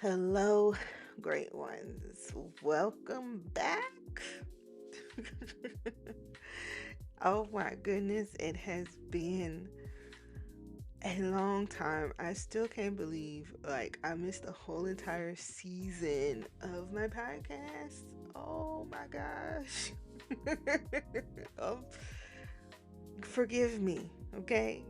Hello, great ones. Welcome back. Oh my goodness, it has been a long time. I still can't believe I missed the whole entire season of my podcast. Oh my gosh. um, Forgive me, okay?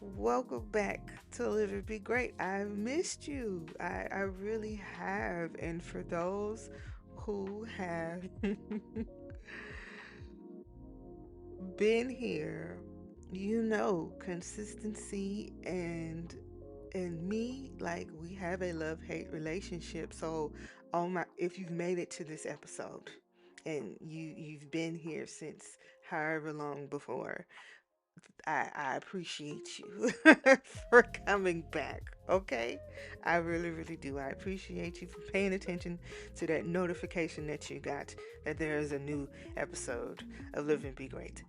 Welcome back to Live and Be Great. I've missed you. I really have. And for those who have been here, you know consistency and me, like we have a love-hate relationship. So if you've made it to this episode and you've been here since however long before, I appreciate you for coming back. Okay, I really, really do. I appreciate you for paying attention to that notification that you got that there is a new episode of Live and Be Great.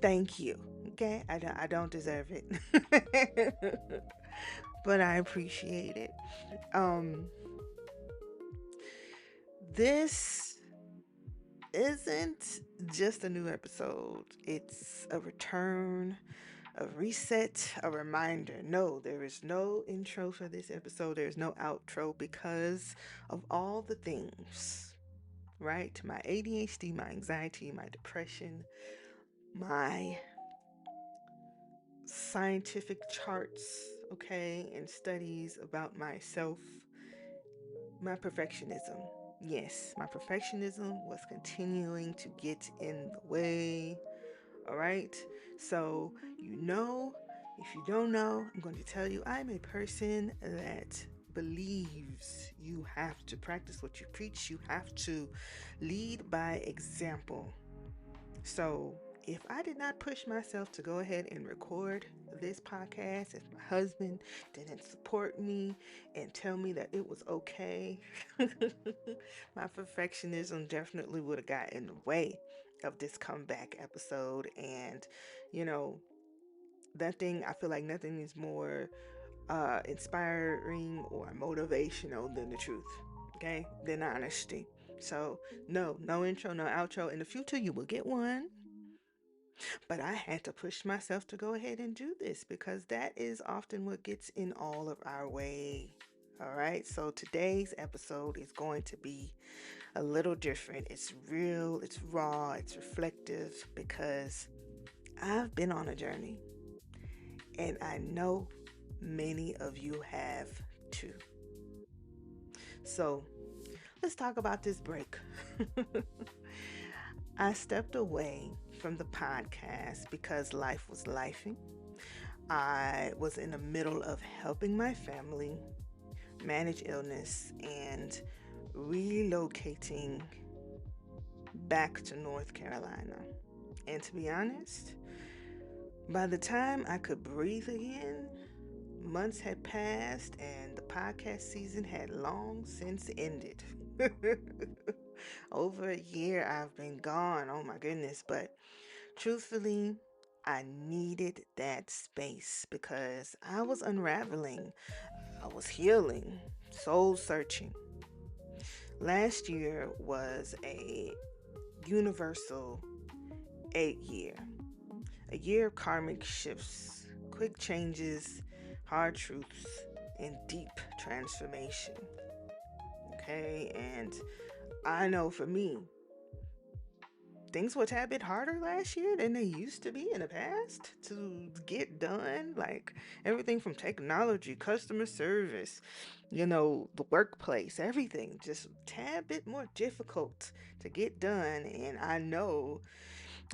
Thank you. Okay, I don't deserve it, but I appreciate it. Um, this isn't just a new episode. It's a return, a reset, a reminder. No, there is no intro for this episode. There's no outro because of all the things, right? My ADHD, my anxiety, my depression, my scientific charts, okay, and studies about myself, my perfectionism. Yes, my perfectionism was continuing to get in the way. All right. So, if you don't know, I'm going to tell you I'm a person that believes you have to practice what you preach. You have to lead by example. So, if I did not push myself to go ahead and record this podcast, if my husband didn't support me and tell me that it was okay, my perfectionism definitely would have got in the way of this comeback episode. And, you know, I feel like nothing is more inspiring or motivational than the truth, okay? Than honesty. So, no intro, no outro. In the future, you will get one. But I had to push myself to go ahead and do this because that is often what gets in all of our way. All right, so today's episode is going to be a little different. It's real, it's raw, it's reflective because I've been on a journey and I know many of you have too. So let's talk about this break. I stepped away from the podcast because life was lifing. I was in the middle of helping my family manage illness and relocating back to North Carolina. And to be honest, by the time I could breathe again, months had passed and the podcast season had long since ended. Over a year I've been gone, oh my goodness, but truthfully, I needed that space because I was unraveling. I was healing, soul searching. Last year was a universal 8 year, a year of karmic shifts, quick changes, hard truths, and deep transformation. Okay, and I know for me, things were a tad bit harder last year than they used to be in the past to get done. Like everything from technology, customer service, the workplace, everything just a tad bit more difficult to get done. And I know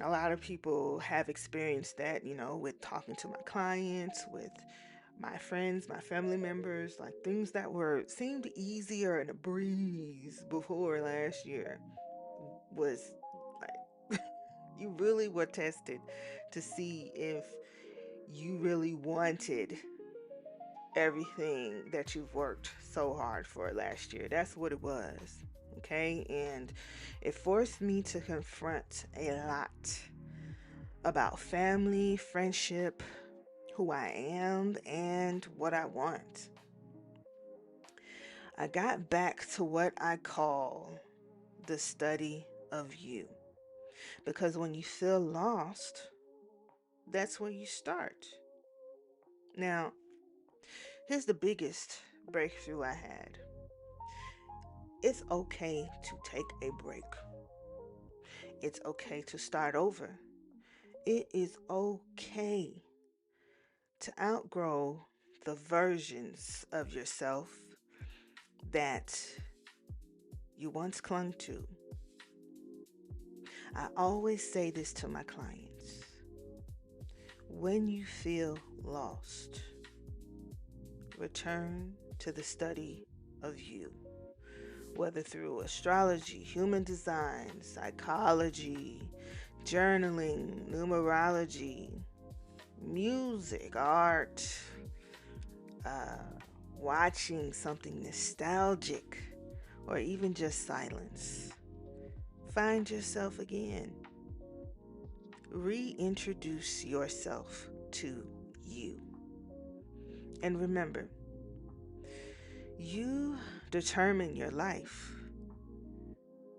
a lot of people have experienced that, with talking to my clients, with my friends, my family members, like things that were seemed easier and a breeze before last year was like you really were tested to see if you really wanted everything that you've worked so hard for last year. That's what it was. Okay. And it forced me to confront a lot about family, friendship, who I am, and what I want. I got back to what I call the study of you. Because when you feel lost, that's where you start. Now, here's the biggest breakthrough I had: it's okay to take a break, it's okay to start over, it is okay to outgrow the versions of yourself that you once clung to. I always say this to my clients: when you feel lost, return to the study of you, whether through astrology, human design, psychology, journaling, numerology, music, art, uh, watching something nostalgic, or even just silence. Find yourself again. Reintroduce yourself to you. And remember, you determine your life.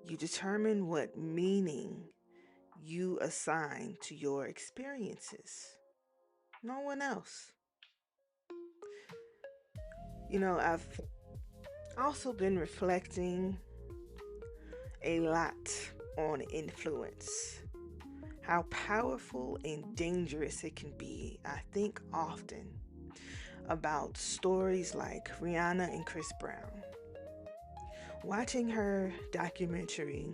You determine what meaning you assign to your experiences. No one else. I've also been reflecting a lot on influence, how powerful and dangerous it can be. I think often about stories like Rihanna and Chris Brown. Watching her documentary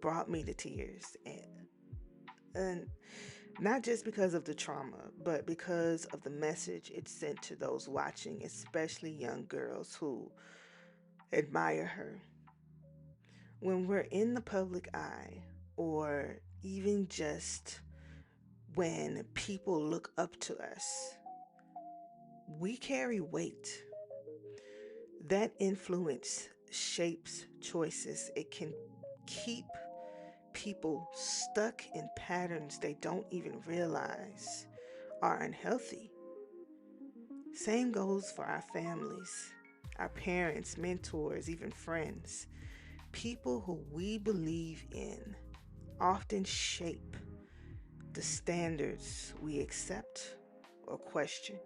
brought me to tears, and not just because of the trauma, but because of the message it sent to those watching, especially young girls who admire her. When we're in the public eye, or even just when people look up to us, we carry weight. That influence shapes choices. It can keep people stuck in patterns they don't even realize are unhealthy. Same goes for our families, our parents, mentors, even friends. People who we believe in often shape the standards we accept or question.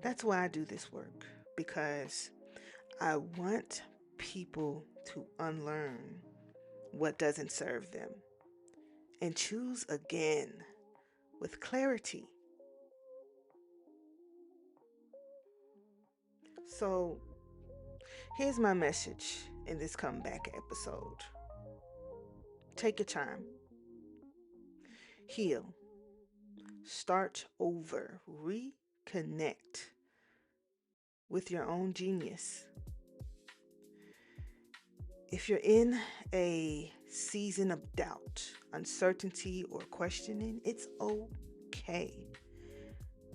That's why I do this work, because I want people to unlearn what doesn't serve them and choose again with clarity. So, here's my message in this comeback episode: take your time, heal, start over, reconnect with your own genius. If you're in a season of doubt, uncertainty, or questioning, it's okay.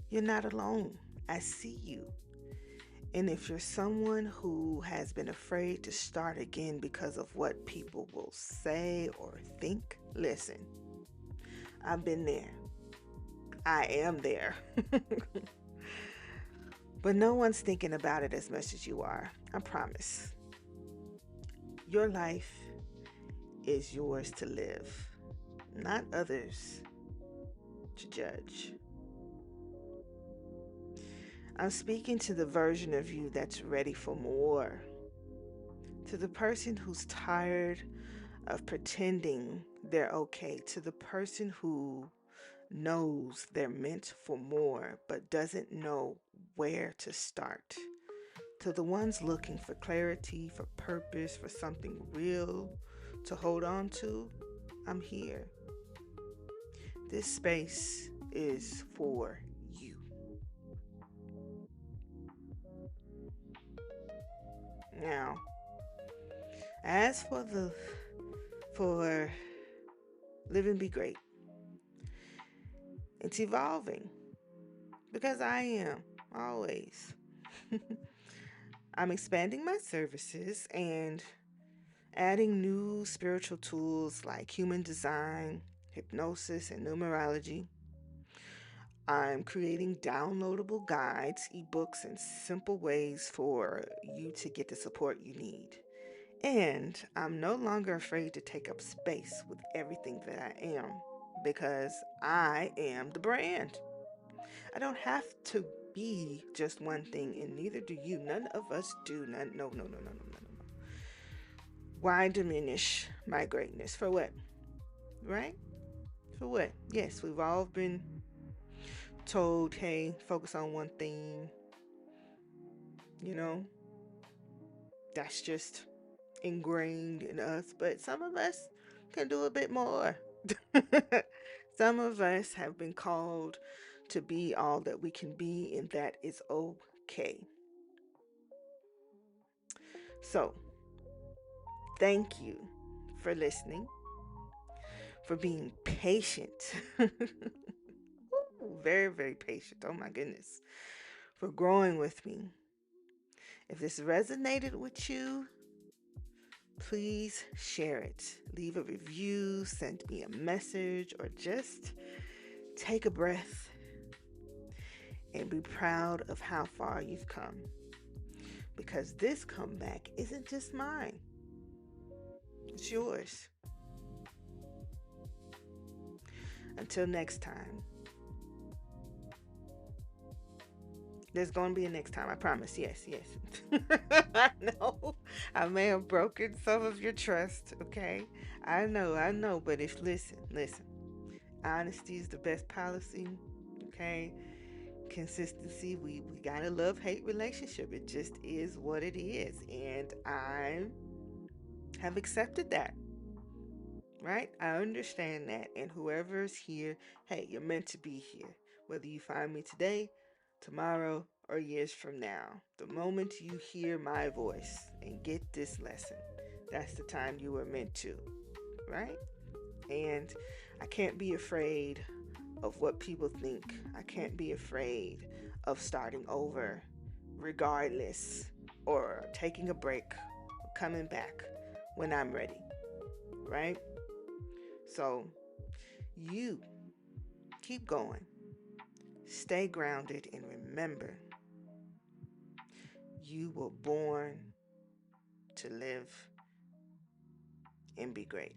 You're not alone. I see you. And if you're someone who has been afraid to start again because of what people will say or think, listen, I've been there. I am there. But no one's thinking about it as much as you are. I promise. Your life is yours to live, not others to judge. I'm speaking to the version of you that's ready for more, to the person who's tired of pretending they're okay, to the person who knows they're meant for more but doesn't know where to start, to the ones looking for clarity, for purpose, for something real to hold on to. I'm here. This space is for you. Now, as for Live and Be Great, it's evolving, because I am always. I'm expanding my services and adding new spiritual tools like human design, hypnosis, and numerology. I'm creating downloadable guides, ebooks, and simple ways for you to get the support you need. And I'm no longer afraid to take up space with everything that I am because I am the brand. I don't have to be just one thing, and neither do you. None of us do. None, no, no, no, no, no, no, no, no. Why diminish my greatness? For what? Right? For what? Yes, we've all been told, hey, focus on one thing. You know, that's just ingrained in us. But some of us can do a bit more. Some of us have been called to be all that we can be, and that is okay. So, thank you for listening, for being patient. Very, very patient. Oh my goodness. For growing with me. If this resonated with you, please share it. Leave a review, send me a message, or just take a breath and be proud of how far you've come. Because this comeback isn't just mine, it's yours. Until next time, there's going to be a next time, I promise. Yes, yes. I know I may have broken some of your trust, okay? I know, but if, listen, honesty is the best policy, okay? Consistency, we got a love hate relationship. It just is what it is. And I have accepted that, right? I understand that. And whoever's here, hey, you're meant to be here. Whether you find me today, tomorrow, or years from now, the moment you hear my voice and get this lesson, that's the time you were meant to, right? And I can't be afraid of what people think. I can't be afraid of starting over, regardless, or taking a break, or coming back when I'm ready, right? So, you keep going, stay grounded, and remember you were born to live and be great.